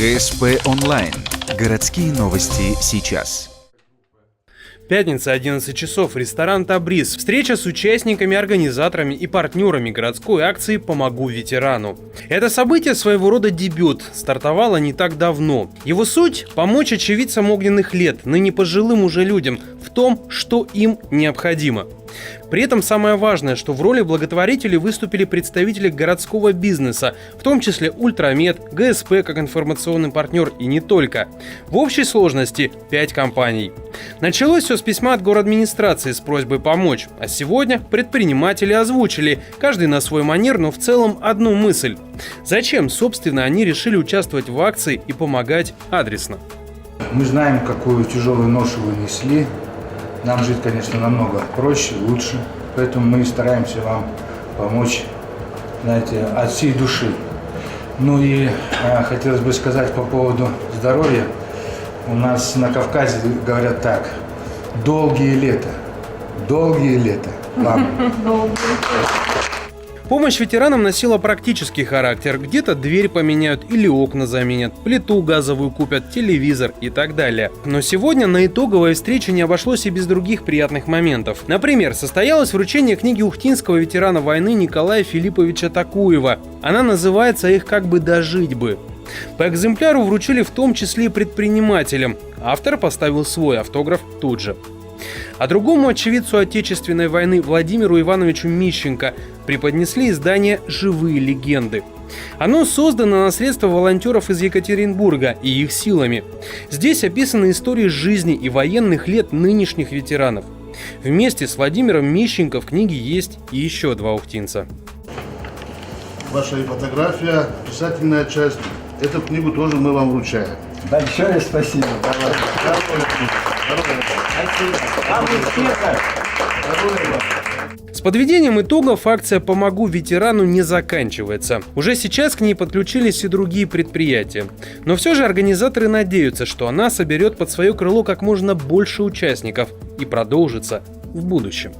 ГСП онлайн. Городские новости сейчас. Пятница, 11 часов, ресторан «Табриз». Встреча с участниками, организаторами и партнерами городской акции «Помогу ветерану». Это событие своего рода дебют, стартовало не так давно. Его суть – помочь очевидцам огненных лет, ныне пожилым уже людям, в том, что им необходимо. При этом самое важное, что в роли благотворителей выступили представители городского бизнеса, в том числе Ультрамед, ГСП как информационный партнер и не только. В общей сложности 5 компаний. Началось все с письма от городадминистрации с просьбой помочь, а сегодня предприниматели озвучили, каждый на свой манер, но в целом одну мысль. Зачем, собственно, они решили участвовать в акции и помогать адресно? Мы знаем, какую тяжелую ношу вы несли. Нам жить, конечно, намного проще, лучше. Поэтому мы стараемся вам помочь, знаете, от всей души. Ну и хотелось бы сказать по поводу здоровья. У нас на Кавказе говорят так: долгие лета. Долгие лета. Ладно. Помощь ветеранам носила практический характер. Где-то дверь поменяют или окна заменят, плиту газовую купят, телевизор и так далее. Но сегодня на итоговой встрече не обошлось и без других приятных моментов. Например, состоялось вручение книги ухтинского ветерана войны Николая Филипповича Такуева. Она называется «Их как бы дожить бы». По экземпляру вручили в том числе и предпринимателям. Автор поставил свой автограф тут же. А другому очевидцу Отечественной войны Владимиру Ивановичу Мищенко преподнесли издание «Живые легенды». Оно создано на средства волонтеров из Екатеринбурга и их силами. Здесь описаны истории жизни и военных лет нынешних ветеранов. Вместе с Владимиром Мищенко в книге есть и еще 2 ухтинца. Ваша фотография, писательная часть. Эту книгу тоже мы вам вручаем. Большое спасибо. С подведением итогов акция «Помогу ветерану» не заканчивается. Уже сейчас к ней подключились и другие предприятия. Но все же организаторы надеются, что она соберет под свое крыло как можно больше участников и продолжится в будущем.